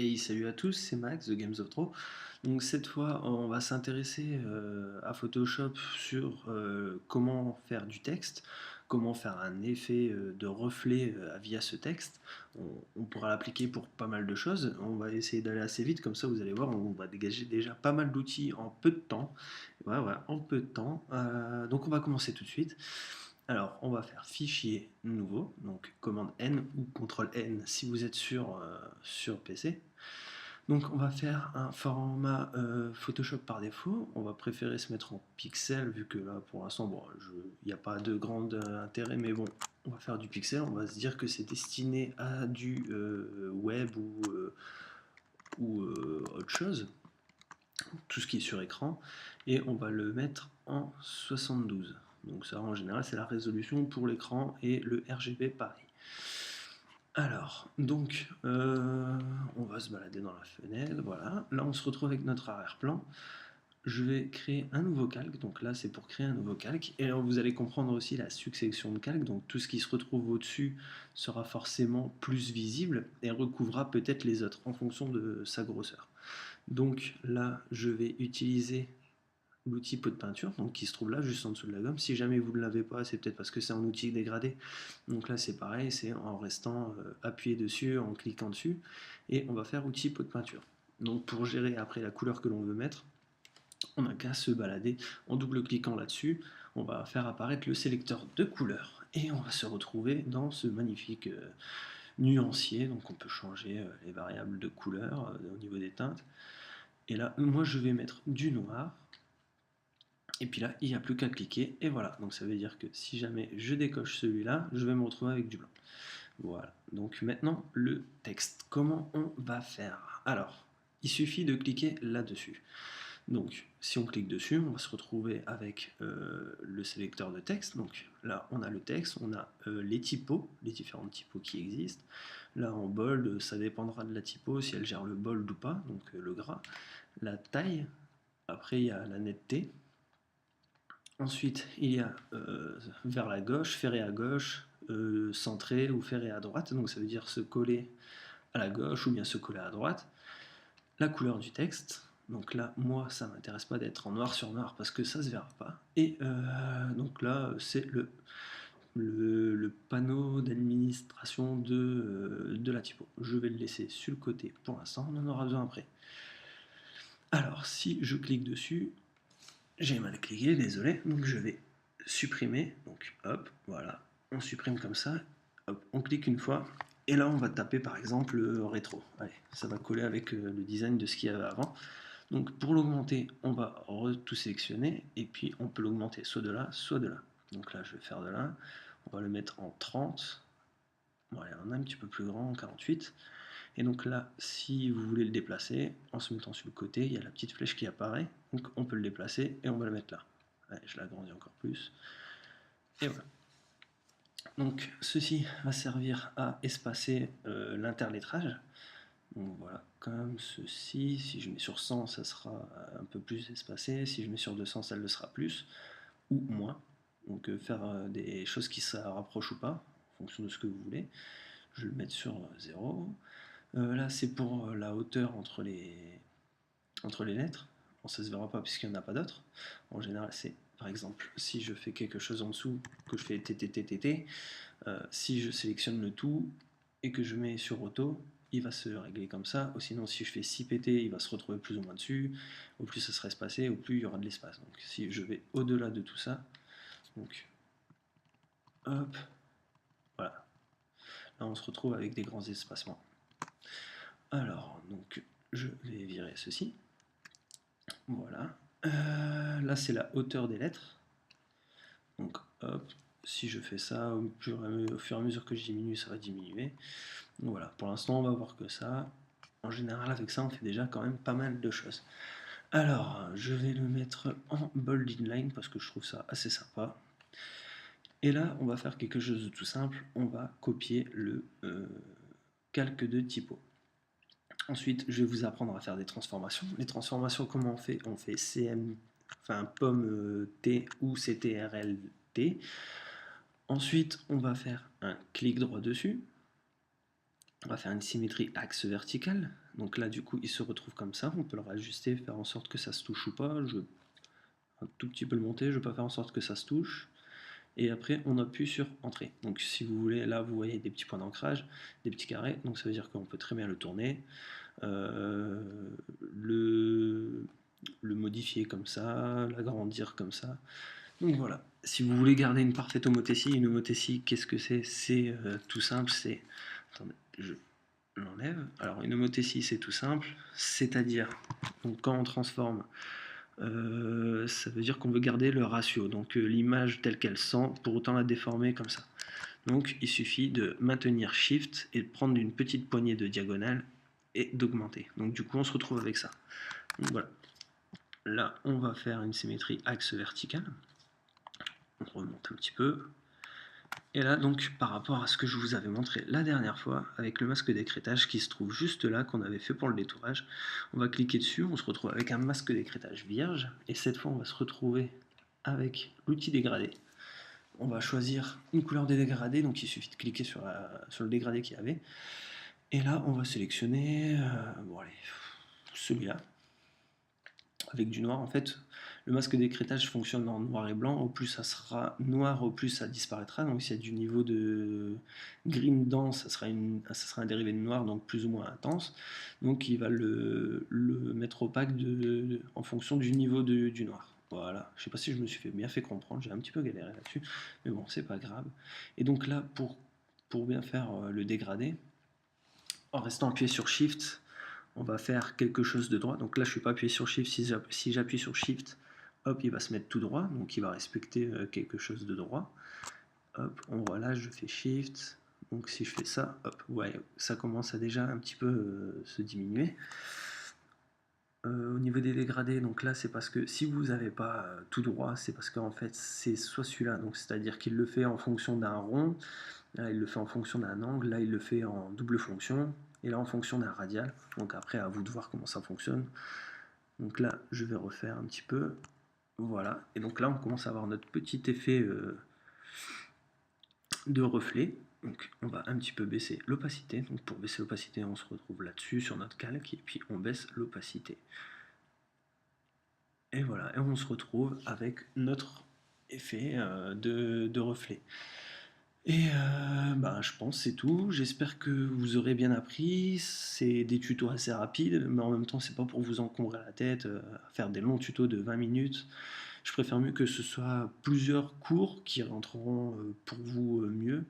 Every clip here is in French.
Hey, salut à tous, c'est Max de Games of Throw. Donc cette fois, on va s'intéresser à Photoshop sur comment faire du texte, comment faire un effet de reflet via ce texte. On pourra l'appliquer pour pas mal de choses. On va essayer d'aller assez vite, comme ça vous allez voir, on va dégager déjà pas mal d'outils en peu de temps. Voilà, en peu de temps. Donc on va commencer tout de suite. Alors, on va faire fichier nouveau, donc commande N ou CTRL N si vous êtes sur PC. Donc on va faire un format Photoshop par défaut. On va préférer se mettre en pixel vu que là pour l'instant bon, il n'y a pas de grand intérêt, mais bon, on va faire du pixel. On va se dire que c'est destiné à du web ou autre chose, tout ce qui est sur écran, et on va le mettre en 72. Donc ça en général c'est la résolution pour l'écran et le RGB pareil. Alors, donc, on va se balader dans la fenêtre, voilà. Là, on se retrouve avec notre arrière-plan. Je vais créer un nouveau calque, donc là, c'est pour créer un nouveau calque. Et alors, vous allez comprendre aussi la succession de calques, donc tout ce qui se retrouve au-dessus sera forcément plus visible et recouvrira peut-être les autres en fonction de sa grosseur. Donc là, je vais utiliser l'outil pot de peinture, donc qui se trouve là, juste en dessous de la gomme. Si jamais vous ne l'avez pas, c'est peut-être parce que c'est un outil dégradé. Donc là, c'est pareil, c'est en restant appuyé dessus, en cliquant dessus, et on va faire outil pot de peinture. Donc pour gérer après la couleur que l'on veut mettre, on n'a qu'à se balader en double-cliquant là-dessus. On va faire apparaître le sélecteur de couleurs et on va se retrouver dans ce magnifique nuancier. Donc on peut changer les variables de couleur au niveau des teintes. Et là, moi, je vais mettre du noir. Et puis là, il n'y a plus qu'à cliquer, et voilà. Donc ça veut dire que si jamais je décoche celui-là, je vais me retrouver avec du blanc. Voilà. Donc maintenant, le texte. Comment on va faire? Alors, il suffit de cliquer là-dessus. Donc, si on clique dessus, on va se retrouver avec le sélecteur de texte. Donc là, on a le texte, on a les typos, les différentes typos qui existent. Là, en bold, ça dépendra de la typo, si elle gère le bold ou pas, donc le gras. La taille, après, il y a la netteté. Ensuite, il y a vers la gauche, ferré à gauche, centré ou ferré à droite. Donc ça veut dire se coller à la gauche ou bien se coller à droite. La couleur du texte. Donc là, moi, ça m'intéresse pas d'être en noir sur noir parce que ça se verra pas. Et donc là, c'est le panneau d'administration de la typo. Je vais le laisser sur le côté pour l'instant, on en aura besoin après. Alors, si je clique dessus, j'ai mal cliqué, désolé, donc je vais supprimer, donc hop, voilà, on supprime comme ça, hop, on clique une fois, et là on va taper par exemple le rétro, allez, ça va coller avec le design de ce qu'il y avait avant. Donc pour l'augmenter, on va tout sélectionner, et puis on peut l'augmenter soit de là, soit de là. Donc là je vais faire de là, on va le mettre en 30, bon allez, on a un petit peu plus grand, en 48, et donc là, si vous voulez le déplacer, en se mettant sur le côté, il y a la petite flèche qui apparaît, donc on peut le déplacer et on va le mettre là. Allez, je l'agrandis encore plus. Et voilà. Donc ceci va servir à espacer l'interlettrage. Donc voilà, comme ceci. Si je mets sur 100, ça sera un peu plus espacé. Si je mets sur 200, ça le sera plus ou moins. Donc faire des choses qui se rapprochent ou pas, en fonction de ce que vous voulez. Je vais le mettre sur 0. Là, c'est pour la hauteur entre les lettres. Bon, ça se verra pas puisqu'il n'y en a pas d'autres. En général, c'est par exemple si je fais quelque chose en dessous, que je fais TTTTT, si je sélectionne le tout et que je mets sur auto, il va se régler comme ça. Ou sinon, si je fais 6PT, il va se retrouver plus ou moins dessus. Au plus ça sera espacé, au plus il y aura de l'espace. Donc si je vais au-delà de tout ça, donc hop, voilà. Là, on se retrouve avec des grands espacements. Alors, donc, je vais virer ceci. Voilà. Là, c'est la hauteur des lettres. Donc, hop, si je fais ça, au fur et à mesure que je diminue, ça va diminuer. Donc, voilà, pour l'instant, on va voir que ça. En général, avec ça, on fait déjà quand même pas mal de choses. Alors, je vais le mettre en bold inline parce que je trouve ça assez sympa. Et là, on va faire quelque chose de tout simple. On va copier le calque de typo. Ensuite, je vais vous apprendre à faire des transformations. Les transformations, comment on fait? On fait CM, enfin pomme T ou CTRL-T. Ensuite, on va faire un clic droit dessus. On va faire une symétrie axe vertical. Donc là, du coup, il se retrouve comme ça. On peut le réajuster, faire en sorte que ça se touche ou pas. Je vais un tout petit peu le monter, je ne vais pas faire en sorte que ça se touche. Et après, on appuie sur Entrée. Donc si vous voulez, là, vous voyez des petits points d'ancrage, des petits carrés. Donc ça veut dire qu'on peut très bien le tourner, euh, le, le modifier comme ça, l'agrandir comme ça. Donc voilà, si vous voulez garder une parfaite homothétie, une homothétie, qu'est-ce que c'est? C'est tout simple, c'est... Attendez, je l'enlève. Alors une homothétie, c'est tout simple, c'est-à-dire, donc quand on transforme, ça veut dire qu'on veut garder le ratio, donc l'image telle qu'elle sent, pour autant la déformer comme ça. Donc il suffit de maintenir Shift et de prendre une petite poignée de diagonale et d'augmenter. Donc du coup on se retrouve avec ça. Donc voilà. Là on va faire une symétrie axe vertical. On remonte un petit peu. Et là, donc, par rapport à ce que je vous avais montré la dernière fois, avec le masque d'écrêtage qui se trouve juste là, qu'on avait fait pour le détourage, on va cliquer dessus, on se retrouve avec un masque d'écrêtage vierge, et cette fois, on va se retrouver avec l'outil dégradé. On va choisir une couleur de dégradé, donc il suffit de cliquer sur le dégradé qu'il y avait. Et là, on va sélectionner, bon allez, celui-là, avec du noir. En fait, le masque d'écrêtage fonctionne en noir et blanc. Au plus ça sera noir, au plus ça disparaîtra. Donc s'il y a du niveau de green dense, ça sera un dérivé de noir, donc plus ou moins intense. Donc il va le mettre opaque en fonction du niveau du noir. Voilà, je sais pas si je me suis bien fait comprendre, j'ai un petit peu galéré là-dessus, mais bon, c'est pas grave. Et donc là, pour bien faire le dégradé, en restant appuyé sur Shift, on va faire quelque chose de droit. Donc là, je ne suis pas appuyé sur Shift. Si j'appuie sur Shift, hop, il va se mettre tout droit. Donc il va respecter quelque chose de droit. Hop, on voit là, je fais Shift. Donc si je fais ça, hop, ouais, ça commence à déjà un petit peu se diminuer. Au niveau des dégradés, donc là, c'est parce que si vous n'avez pas tout droit, c'est parce qu'en fait, c'est soit celui-là, donc c'est-à-dire qu'il le fait en fonction d'un rond, là, il le fait en fonction d'un angle, là, il le fait en double fonction, et là, en fonction d'un radial. Donc après, à vous de voir comment ça fonctionne. Donc là, je vais refaire un petit peu. Voilà. Et donc là, on commence à avoir notre petit effet de reflet. Donc on va un petit peu baisser l'opacité. Donc pour baisser l'opacité, on se retrouve là-dessus sur notre calque, et puis on baisse l'opacité. Et voilà, et on se retrouve avec notre effet de reflet. Et je pense que c'est tout. J'espère que vous aurez bien appris. C'est des tutos assez rapides, mais en même temps, c'est pas pour vous encombrer la tête à faire des longs tutos de 20 minutes. Je préfère mieux que ce soit plusieurs cours qui rentreront pour vous mieux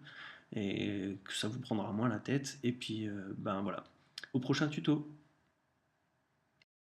et que ça vous prendra moins la tête. Et puis, voilà. Au prochain tuto.